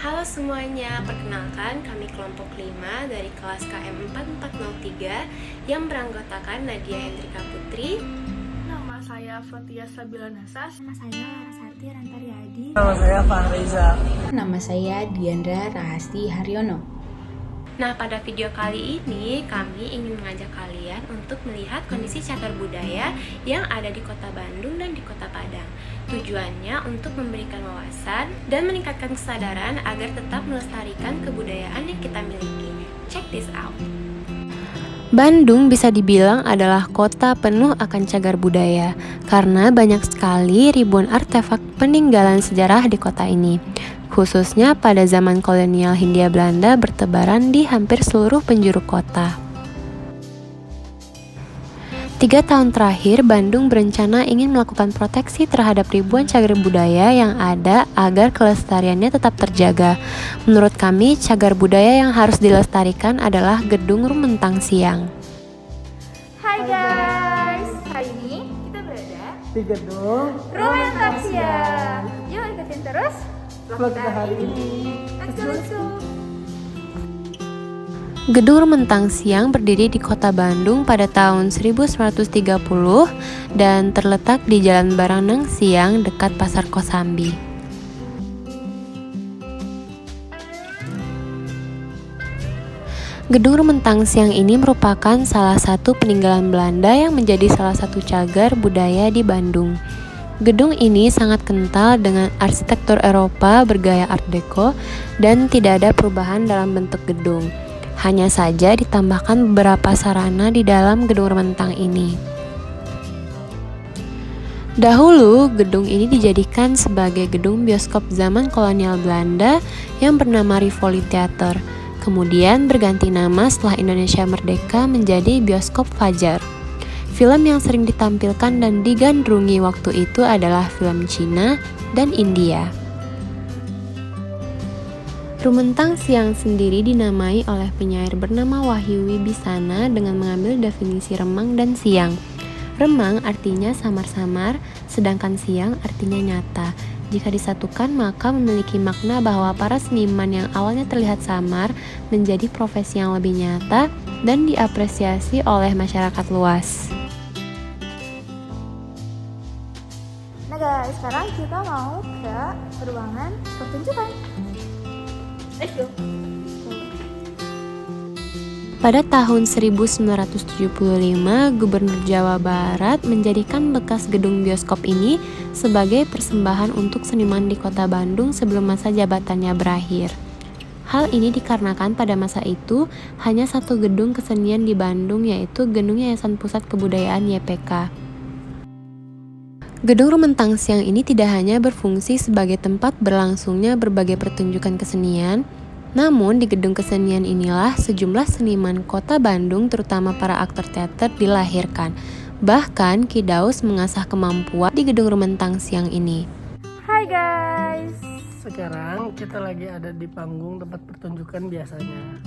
Halo semuanya, perkenalkan kami kelompok 5 dari kelas KM 4403 yang beranggotakan Nadia Hendrika Putri. Nama saya Fatia Sabila Nasas. Nama saya Larasati Rantaryadi. Nama saya Fahriza. Nama saya Diandra Rahasti Haryono. Nah, pada video kali ini kami ingin mengajak kalian untuk melihat kondisi cagar budaya yang ada di Kota Bandung dan di Kota Padang. Tujuannya untuk memberikan wawasan dan meningkatkan kesadaran agar tetap melestarikan kebudayaan yang kita miliki. Check this out. Bandung bisa dibilang adalah kota penuh akan cagar budaya karena banyak sekali ribuan artefak peninggalan sejarah di kota ini. Khususnya pada zaman kolonial Hindia Belanda bertebaran di hampir seluruh penjuru kota. 3 tahun terakhir, Bandung berencana ingin melakukan proteksi terhadap ribuan cagar budaya yang ada agar kelestariannya tetap terjaga. Menurut kami, cagar budaya yang harus dilestarikan adalah Gedung Rumentang Siang. Hai guys, hari ini kita berada Di gedung Rumentang Siang. Yuk ikutin terus vlog kita hari ini. Let's go. Gedung Rumentang Siang berdiri di kota Bandung pada tahun 1930 dan terletak di Jalan Baranang Siang dekat Pasar Kosambi. Gedung Rumentang Siang ini merupakan salah satu peninggalan Belanda yang menjadi salah satu cagar budaya di Bandung. Gedung ini sangat kental dengan arsitektur Eropa bergaya Art Deco dan tidak ada perubahan dalam bentuk gedung. Hanya saja ditambahkan beberapa sarana di dalam gedung Rumentang ini. Dahulu, gedung ini dijadikan sebagai gedung bioskop zaman kolonial Belanda yang bernama Rivoli Theater. Kemudian berganti nama setelah Indonesia merdeka menjadi Bioskop Fajar. Film yang sering ditampilkan dan digandrungi waktu itu adalah film Cina dan India. Rumentang Siang sendiri dinamai oleh penyair bernama Wahyu Wibisana dengan mengambil definisi remang dan siang. Remang artinya samar-samar, sedangkan siang artinya nyata. Jika disatukan maka memiliki makna bahwa para seniman yang awalnya terlihat samar menjadi profesi yang lebih nyata dan diapresiasi oleh masyarakat luas. Nah guys, sekarang kita mau ke ruangan pertunjukan. Let's go. Pada tahun 1975, Gubernur Jawa Barat menjadikan bekas gedung bioskop ini sebagai persembahan untuk seniman di kota Bandung sebelum masa jabatannya berakhir. Hal ini dikarenakan pada masa itu hanya satu gedung kesenian di Bandung, yaitu Gedung Yayasan Pusat Kebudayaan YPK. Gedung Rumentang Siang ini tidak hanya berfungsi sebagai tempat berlangsungnya berbagai pertunjukan kesenian, namun di gedung kesenian inilah sejumlah seniman kota Bandung terutama para aktor teater dilahirkan. Bahkan Ki Daus mengasah kemampuan di gedung Rumentang Siang ini. Hai guys. Sekarang kita lagi ada di panggung tempat pertunjukan biasanya.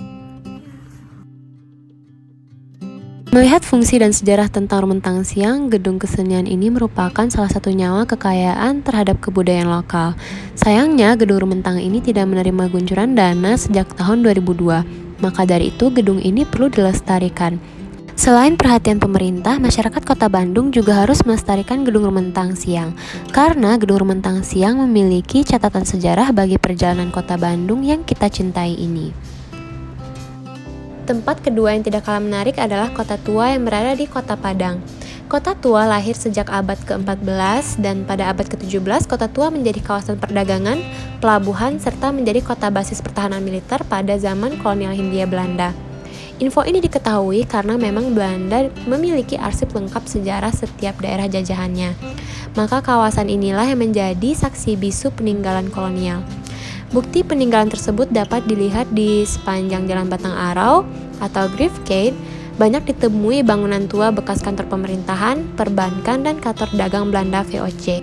Melihat fungsi dan sejarah tentang Rumentang Siang, gedung kesenian ini merupakan salah satu nyawa kekayaan terhadap kebudayaan lokal. Sayangnya, gedung Rumentang ini tidak menerima guncuran dana sejak tahun 2002. Maka dari itu, gedung ini perlu dilestarikan. Selain perhatian pemerintah, masyarakat Kota Bandung juga harus melestarikan Gedung Rumentang Siang. Karena Gedung Rumentang Siang memiliki catatan sejarah bagi perjalanan Kota Bandung yang kita cintai ini. Tempat kedua yang tidak kalah menarik adalah Kota Tua yang berada di Kota Padang. Kota Tua lahir sejak abad ke-14 dan pada abad ke-17 Kota Tua menjadi kawasan perdagangan, pelabuhan, serta menjadi kota basis pertahanan militer pada zaman kolonial Hindia Belanda. Info ini diketahui karena memang Belanda memiliki arsip lengkap sejarah setiap daerah jajahannya. Maka kawasan inilah yang menjadi saksi bisu peninggalan kolonial. Bukti peninggalan tersebut dapat dilihat di sepanjang Jalan Batang Arau atau Griefgate. Banyak ditemui bangunan tua bekas kantor pemerintahan, perbankan, dan kantor dagang Belanda VOC.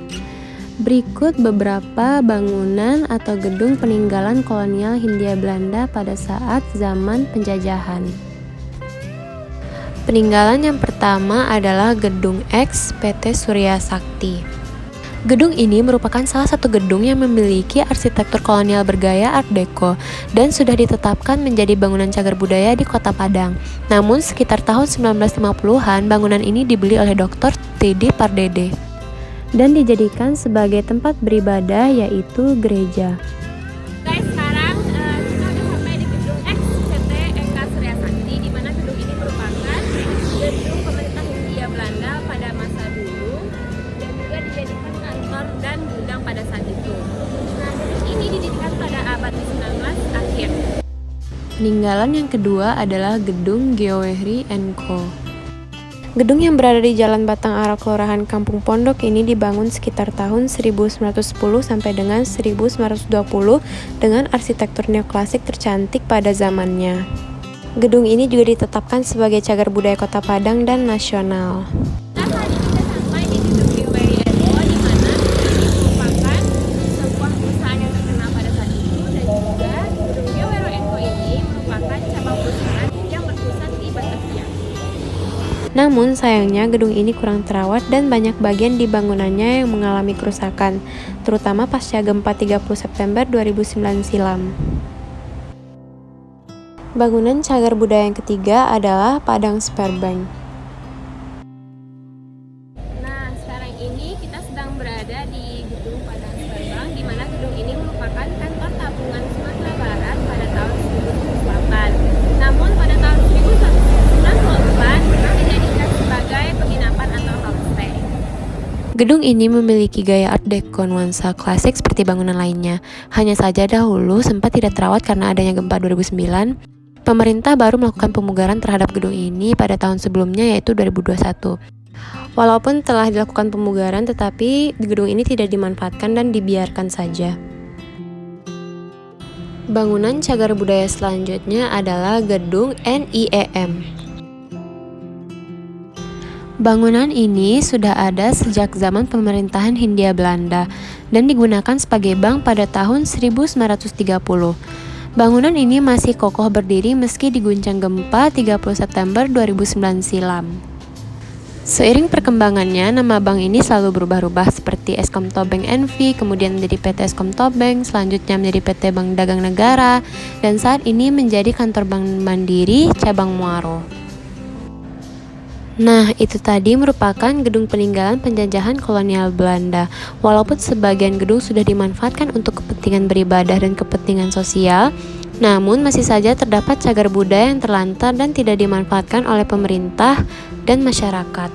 Berikut beberapa bangunan atau gedung peninggalan kolonial Hindia Belanda pada saat zaman penjajahan. Peninggalan yang pertama adalah Gedung X PT Surya Sakti. Gedung ini merupakan salah satu gedung yang memiliki arsitektur kolonial bergaya Art Deco dan sudah ditetapkan menjadi bangunan cagar budaya di Kota Padang. Namun sekitar tahun 1950-an bangunan ini dibeli oleh Dr. T.D. Pardede dan dijadikan sebagai tempat beribadah, yaitu gereja. Guys, sekarang kita udah sampai di gedung XCT Eka Surya Sakti, di mana gedung ini merupakan gedung pemerintah Hindia Belanda pada masa dulu dan juga dijadikan kantor dan gudang pada saat itu. Nah, gedung ini didirikan pada abad ke-19 akhir. Peninggalan yang kedua adalah Gedung Geowehry & Co. Gedung yang berada di Jalan Batang Ara Kelurahan Kampung Pondok ini dibangun sekitar tahun 1910 sampai dengan 1920 dengan arsitektur neoklasik tercantik pada zamannya. Gedung ini juga ditetapkan sebagai cagar budaya Kota Padang dan nasional. Nah, hari ini kita sampai di gedung Geowehry & Co, di mana ini merupakan sebuah perusahaan yang terkenal pada saat itu, dan juga gedung Geowehry & Co ini merupakan cabang perusahaan yang berpusat di Batavia. Namun sayangnya gedung ini kurang terawat dan banyak bagian di bangunannya yang mengalami kerusakan, terutama pasca gempa 30 September 2009 silam. Bangunan cagar budaya yang ketiga adalah Padang Spare Bank. Nah, sekarang ini kita sedang berada di gedung Padang Spare Bank, di mana gedung ini merupakan kantor tabungan Sumatera Barat pada tahun 1908. Namun pada tahun 1994 dijadikan sebagai penginapan atau homestay. Gedung ini memiliki gaya Art Deco nuansa klasik seperti bangunan lainnya. Hanya saja dahulu sempat tidak terawat karena adanya gempa 2009. Pemerintah baru melakukan pemugaran terhadap gedung ini pada tahun sebelumnya, yaitu 2021. Walaupun telah dilakukan pemugaran, tetapi gedung ini tidak dimanfaatkan dan dibiarkan saja. Bangunan cagar budaya selanjutnya adalah Gedung NIEM. Bangunan ini sudah ada sejak zaman pemerintahan Hindia Belanda dan digunakan sebagai bank pada tahun 1930. Bangunan ini masih kokoh berdiri meski diguncang gempa 30 September 2009 silam. Seiring perkembangannya, nama bank ini selalu berubah-ubah seperti Eskom Tobeng NV, kemudian menjadi PT Eskom Tobeng, selanjutnya menjadi PT Bank Dagang Negara, dan saat ini menjadi kantor Bank Mandiri cabang Muaro. Nah, itu tadi merupakan gedung peninggalan penjajahan kolonial Belanda. Walaupun sebagian gedung sudah dimanfaatkan untuk kepentingan beribadah dan kepentingan sosial, namun masih saja terdapat cagar budaya yang terlantar dan tidak dimanfaatkan oleh pemerintah dan masyarakat.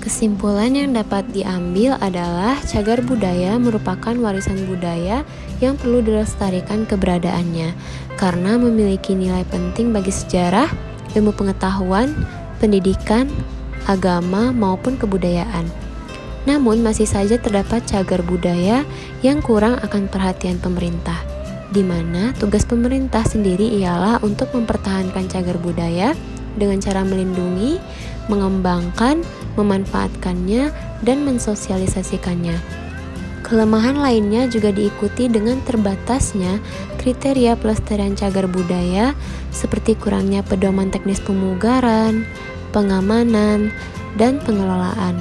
Kesimpulan yang dapat diambil adalah cagar budaya merupakan warisan budaya yang perlu dilestarikan keberadaannya karena memiliki nilai penting bagi sejarah, ilmu pengetahuan, pendidikan, agama, maupun kebudayaan. Namun masih saja terdapat cagar budaya yang kurang akan perhatian pemerintah, di mana tugas pemerintah sendiri ialah untuk mempertahankan cagar budaya dengan cara melindungi, mengembangkan, memanfaatkannya, dan mensosialisasikannya. Kelemahan lainnya juga diikuti dengan terbatasnya kriteria pelestarian cagar budaya seperti kurangnya pedoman teknis pemugaran, pengamanan, dan pengelolaan.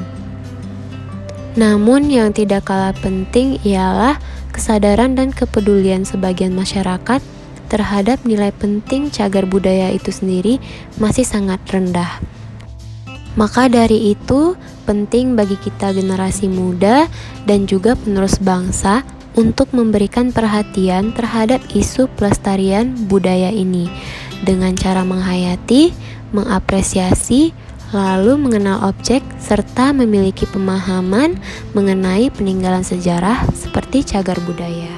Namun yang tidak kalah penting ialah kesadaran dan kepedulian sebagian masyarakat terhadap nilai penting cagar budaya itu sendiri masih sangat rendah. Maka dari itu, penting bagi kita generasi muda dan juga penerus bangsa untuk memberikan perhatian terhadap isu pelestarian budaya ini dengan cara menghayati, mengapresiasi, lalu mengenal objek serta memiliki pemahaman mengenai peninggalan sejarah seperti cagar budaya.